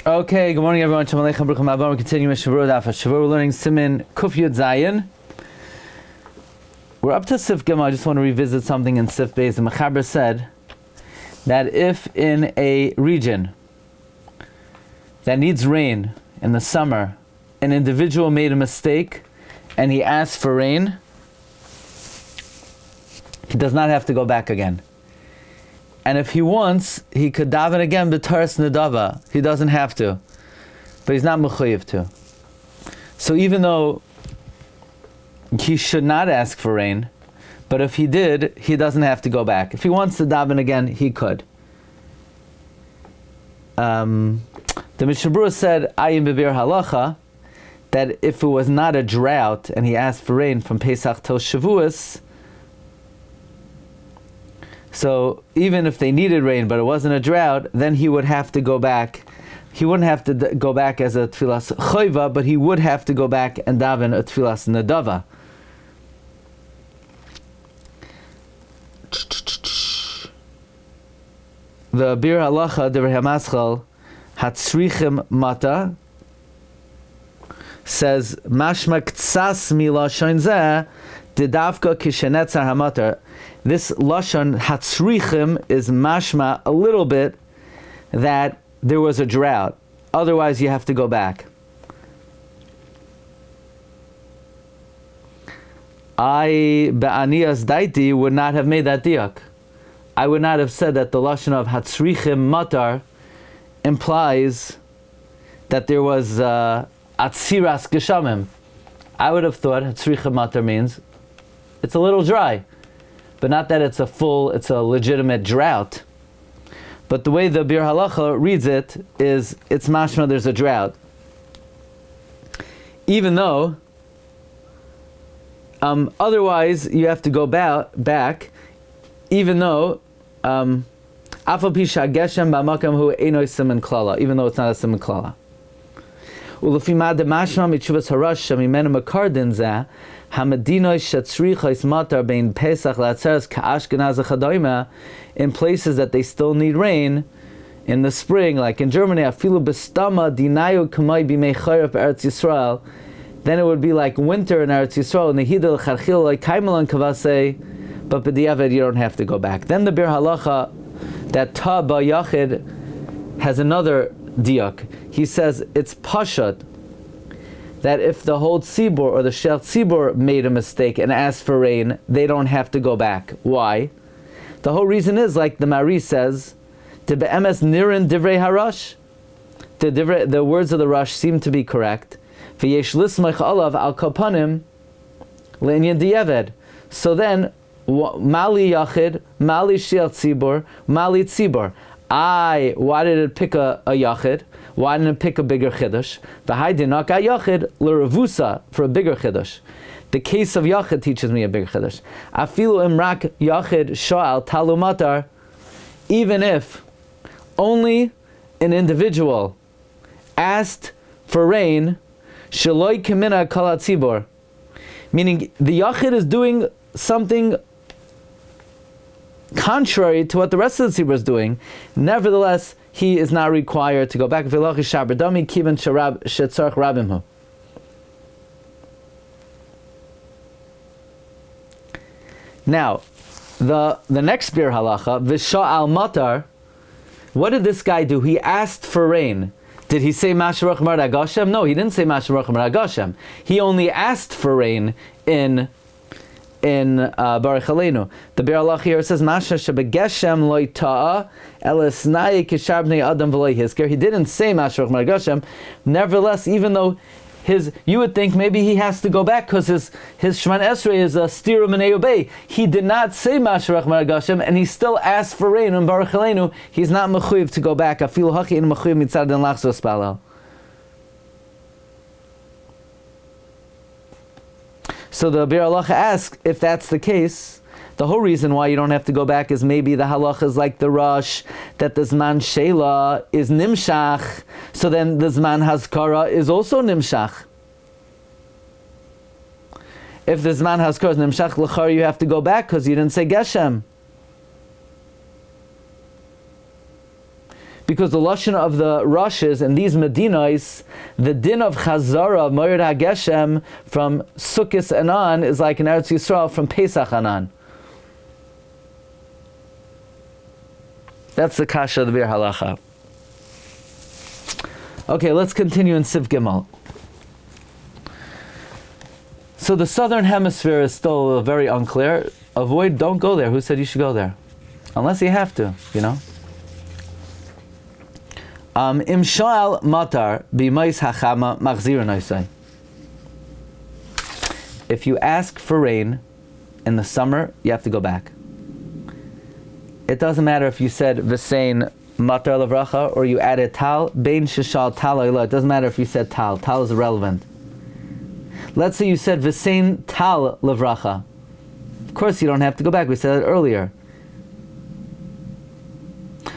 Okay, good morning everyone. Shalom Aleichem, Baruch Haba. We're continuing with Hashavua. We're learning Siman Kuf Yud Zayin. We're up to Sif Gimel. I just want to revisit something in Sif Beis. The Mechaber said that if in a region that needs rain in the summer, an individual made a mistake and he asked for rain, he does not have to go back again. And if he wants, he could daven again b'taras nedava. He doesn't have to, but he's not mechuyev to. So even though he should not ask for rain, but if he did, he doesn't have to go back. If he wants to daven again, he could. The Berura said, "Ayin b'bir halacha," that if it was not a drought and he asked for rain from Pesach till Shavuos, so even if they needed rain, but it wasn't a drought, then he would have to go back. He wouldn't have to go back as a tfilas choiva, but he would have to go back and daven a tfilas nedava. The Bir Halacha, the Hamaschal, Hatzrichim Mata, says, Mashma ktsas milashon zeh, didavka kishenetzar hamatar. This lashon hatzrichim is mashma a little bit that there was a drought. Otherwise, you have to go back. I be'aniyas daiti would not have made that diak. I would not have said that the lashon of hatzrichim matar implies that there was atziras geshamim. I would have thought hatzrichim matar means it's a little dry, but not that it's a legitimate drought. But the way the Bir Halacha reads it is, it's mashma there's a drought. Even though, otherwise you have to go back, even though, even though it's not a siman klala. Ulefima de mashma mitzvahs harash shamimenu makardin zeh hamadinoi shatzrichos matar bein pesach latzeres ka'ashkenaz chadoima, in places that they still need rain in the spring, like in Germany, afilu bestama dinayu kamay bimei chayrav Eretz Yisrael, then it would be like winter in Eretz Yisrael, nehidel charchil like kaimelan kavasei, but b'diavad you don't have to go back. Then the Bir Halacha, that ta ba yachid, has another diak. He says it's pashat that if the whole tzibur or the shel tzibur made a mistake and asked for rain, they don't have to go back. Why? The whole reason is, like the Mari says, to be'emes nirin divrei harash, the words of the Rush seem to be correct. V'yesh lismach alav al kapanim le'inyan di'eved. So then, mali yachid, mali shel tzibur, mali tzibur. Why did it pick a yachid? Why didn't it pick a bigger chiddush? V'hai dinaka yachid l'revusa, for a bigger chiddush. The case of yachid teaches me a bigger chiddush. Afilu imrak yachid sha'al talu matar, even if only an individual asked for rain, shaloi kimina kol hatzibur, meaning the yachid is doing something contrary to what the rest of the tzibur is doing. Nevertheless, he is not required to go back. Now, the next Bir Halacha, V'sha'al matar, what did this guy do? He asked for rain. Did he say Masharach Mar Agashem? No, he didn't say Masharach Mar Agashem. He only asked for rain in Baruch Aleinu. The Bir Halacha here says, Masha shebegeshem loy ta'a elisnai kishar bnei adam v'loy hisker. He didn't say Masharach Mar Agashem. Nevertheless, even though you would think maybe he has to go back because his Shemon Esrei is a stirum and obey. He did not say Masharach Mar Agashem, and he still asked for rain in Baruch Aleinu. He's not mechuyev to go back. Afil haki in mechuyev mitzad den lachzo spalal. So the Bir Halacha asks, if that's the case, the whole reason why you don't have to go back is maybe the halacha is like the Rush, that the Zman Sheila is Nimshach, so then the Zman Hazkara is also Nimshach. If the Zman Hazkara is Nimshach L'char, you have to go back because you didn't say Geshem. Because the lashon of the Rushes in these Medinos, the din of Chazara of Moed HaGeshem from Sukkot and on is like in Eretz Yisrael from Pesach and on. That's the kasha of the Bir Halacha. Okay, let's continue in Siv Gimel. So the southern hemisphere is still very unclear. Don't go there. Who said you should go there? Unless you have to, you know. Imshal matar b'mais hachama machzir noisai. If you ask for rain in the summer, you have to go back. It doesn't matter if you said v'sein matar levracha or you added tal bein shishal tal oila. It doesn't matter if you said tal. Tal is irrelevant. Let's say you said v'sein tal levracha. Of course, you don't have to go back. We said it earlier.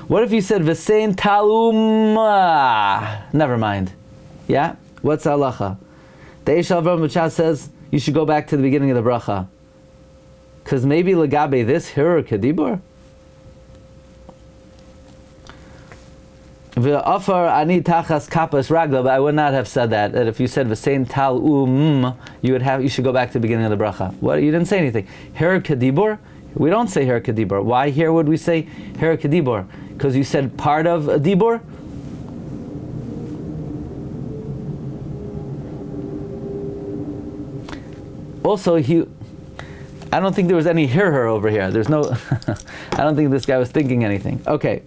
What if you said v'sein taluma? Never mind. Yeah? What's halacha? The Eish Avram B'Chaz says you should go back to the beginning of the bracha. Because maybe legabe this hirur kedibur. V'afar ani tachas kapas ragla, but I would not have said that. That if you said v'sein talum, you should go back to the beginning of the bracha. What? You didn't say anything. Hirur kedibur? We don't say hirur kedibur. Why here would we say hirur kedibur? Because you said part of a dibur? Also, I don't think there was any hirur over here. There's no, I don't think this guy was thinking anything. Okay.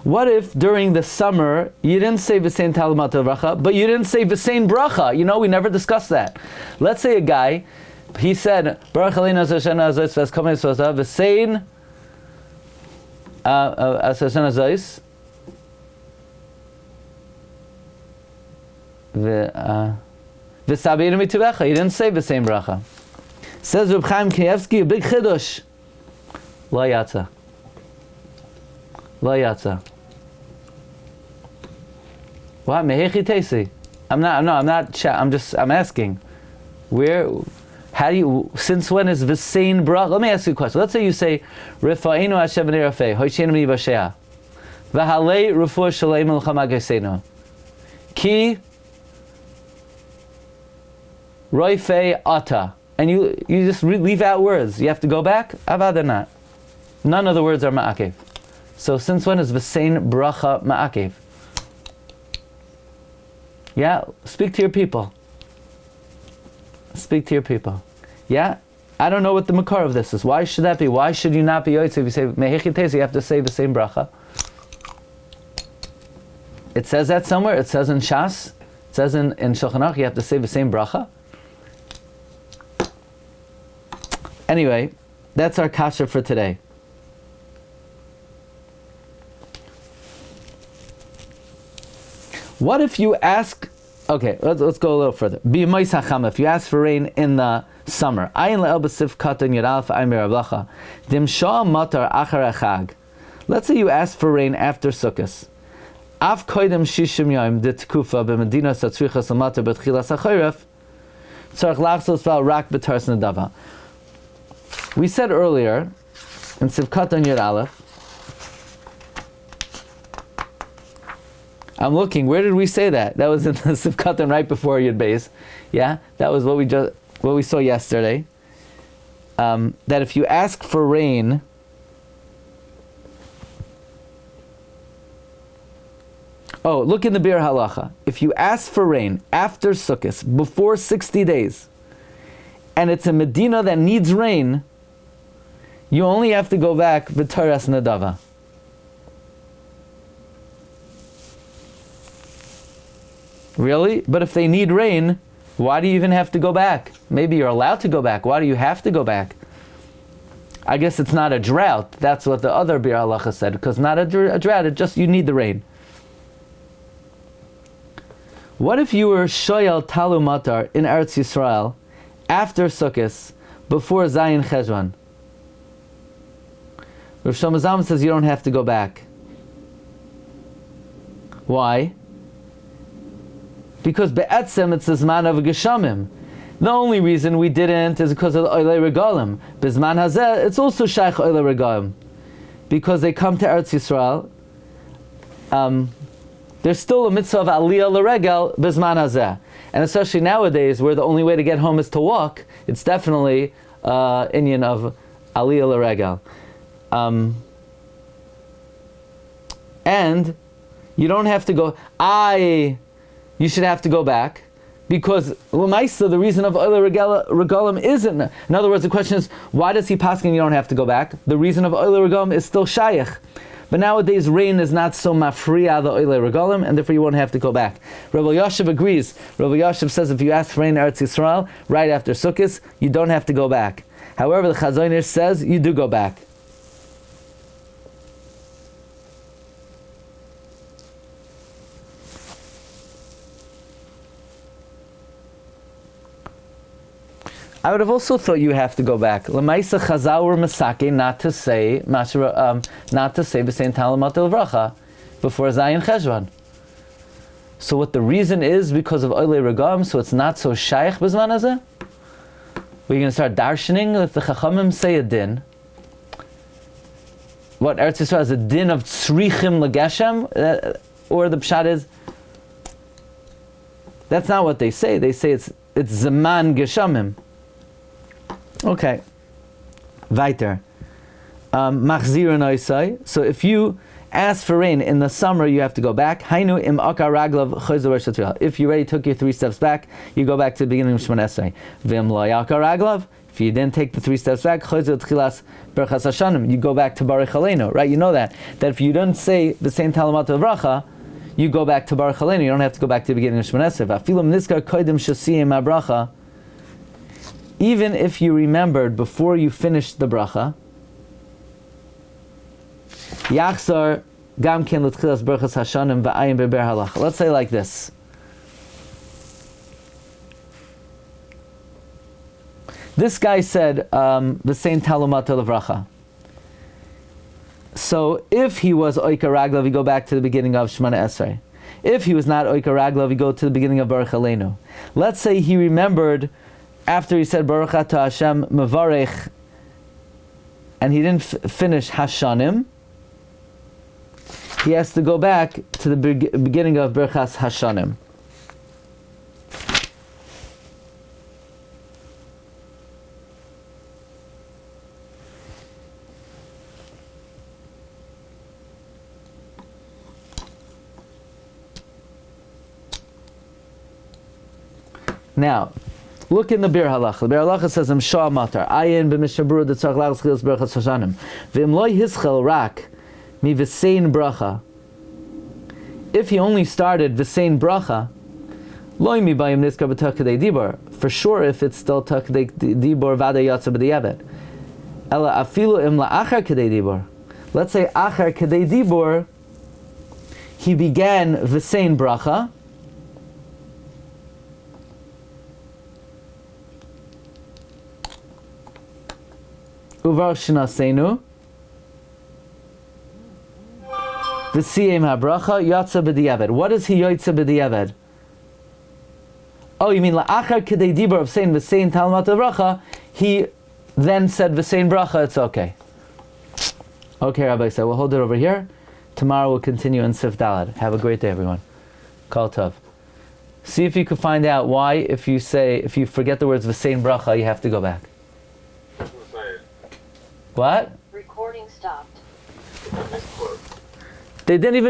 What if during the summer you didn't say v'sein talumat bracha, but you didn't say v'sein bracha? You know, we never discussed that. Let's say a guy, he said Baruch Aleinu Hashem Azos v'eskamei sosa v'sein Hashem Azos v'sabeinu mituvecha. He didn't say v'sein bracha. Says Reb Chaim Kanievsky, a big chidush. Lo yatsa. Lo yatsa. What? Mehechi teisi? I'm asking. How do you, since when is v'sein bracha? Let me ask you a question. Let's say you say, Rifa'inu Hashem v'nei rafei, hoishenu m'yibashea, v'halei refuah shalei melcha magesenu, ki roifei ata. And you just leave out words. You have to go back? Avada not. None of the words are ma'akev. So since when is v'sein bracha ma'akev? Yeah, speak to your people. Speak to your people. Yeah? I don't know what the makar of this is. Why should that be? Why should you not be yoytze? If you say mehechi teisi, you have to say the same bracha. It says that somewhere. It says in Shas. It says in Shulchan Aruch you have to say the same bracha. Anyway, that's our kasha for today. What if you ask? Okay, let's go a little further. B'mais hachama. If you ask for rain in the summer, ayin le'el b'sif katan yadalf aymir avlacha dimsha matar achar achag. Let's say you ask for rain after Sukkot. Av koidem shishim yom ditkufa b'medina satzricha samatar b'tchilas hachoref tzarich lachsos val rak b'tars nadava. We said earlier in Sivkatan Yud Aleph. I'm looking. Where did we say that? That was in the Sivkatan right before Yud Beis. Yeah, that was what we saw yesterday. That if you ask for rain, look in the Bir Halacha. If you ask for rain after Sukkot, before 60 days, and it's a Medina that needs rain, you only have to go back v'taras nadava. Really? But if they need rain, why do you even have to go back? Maybe you're allowed to go back. Why do you have to go back? I guess it's not a drought. That's what the other Bir Halacha said. Because not a drought, you need the rain. What if you were shoyal talu matar in Eretz Yisrael after Sukkot, before Zayin Cheshvan? Rav Shlomo Zalman says you don't have to go back. Why? Because be'etzem it's the zman of geshamim. The only reason we didn't is because of the Oilei Regalim. Bizman Hazeh, it's also Shaykh Oilei Regalim. Because they come to Eretz Yisrael, there's still a mitzvah of Aliyah L'Regel Bizman Hazeh. And especially nowadays, where the only way to get home is to walk, it's definitely Inyan of Aliyah L'Regel. And you don't have to go, you should have to go back. Because L'maisa, the reason of Oilei Regalim isn't. In other words, the question is, why does he paskin you don't have to go back? The reason of Oilei Regalim is still shaykh. But nowadays, rain is not so mafriya the Oilei Regalim, and therefore you won't have to go back. Rabbi Yashiv agrees. Rabbi Yashiv says if you ask for rain in Eretz Yisrael right after Sukkot, you don't have to go back. However, the Chazon says you do go back. I would have also thought you have to go back. L'maisa chazal were masake not to say b'sein talamat el vracha before Zayin Cheshvan. So what the reason is because of Oilei Regalim, so it's not so shaykh b'zman hazeh. We're going to start darshaning if the Chachamim say a din. What Eretz Yisrael has a din of tzrichim legeshem, or the pshat is that's not what they say. They say it's zaman geshamim. Okay, weiter. Machzir noisai. So if you ask for rain in the summer, you have to go back. Hainu im akar raglav chayzer v'shatria. If you already took your 3 steps back, you go back to the beginning of Shemon Esrei. V'im lo yakar raglav. If you didn't take the 3 steps back, chayzer tchilas berchas hashanim. You go back to Baruch Aleinu, right? You know that if you don't say the same talamat vracha, you go back to Baruch Aleinu. You don't have to go back to the beginning of Shemon Esrei. V'afilu niskar kodim shasiyim habracha. Even if you remembered before you finished the bracha, Yachzar gam ken l'tchilas berachas hashanim v'ayim beber halach. Let's say like this. This guy said the same talumat levracha. So if he was oika raglav, we go back to the beginning of Shemana Esrei. If he was not oika raglav, we go to the beginning of Baruch Aleinu. Let's say he remembered after he said Baruch Atah Hashem Mevarech, and he didn't finish Hashanim, he has to go back to the beginning of Berchas Hashanim. Now, look in the Bir Halacha. The Bir Halacha says, "Shah matar ayin b'Mishna Berura detzarich lagos chilas berachas hashanim v'im loy hischel rak mi v'sein bracha." If he only started v'sein bracha, loy mi bayim niskar b'tach kedei dibor. For sure, if it's still tach kedei dibor vada yatsa b'diavad. Ela afilu im la'achar kedei dibor. Let's say achar kedei dibor, he began v'sein bracha. Uvar shenasenu v'siyem habracha yatsa b'diavad. What is he yatsa b'diavad? Oh, you mean la'achar kedei dibur of saying v'sein talmat bracha? He then said v'sein bracha. It's okay. Okay, Rabbi said we'll hold it over here. Tomorrow we'll continue in Sif Dalad. Have a great day, everyone. Kol tov. See if you can find out why, if you forget the words v'sein bracha, you have to go back. What? Recording stopped. They didn't even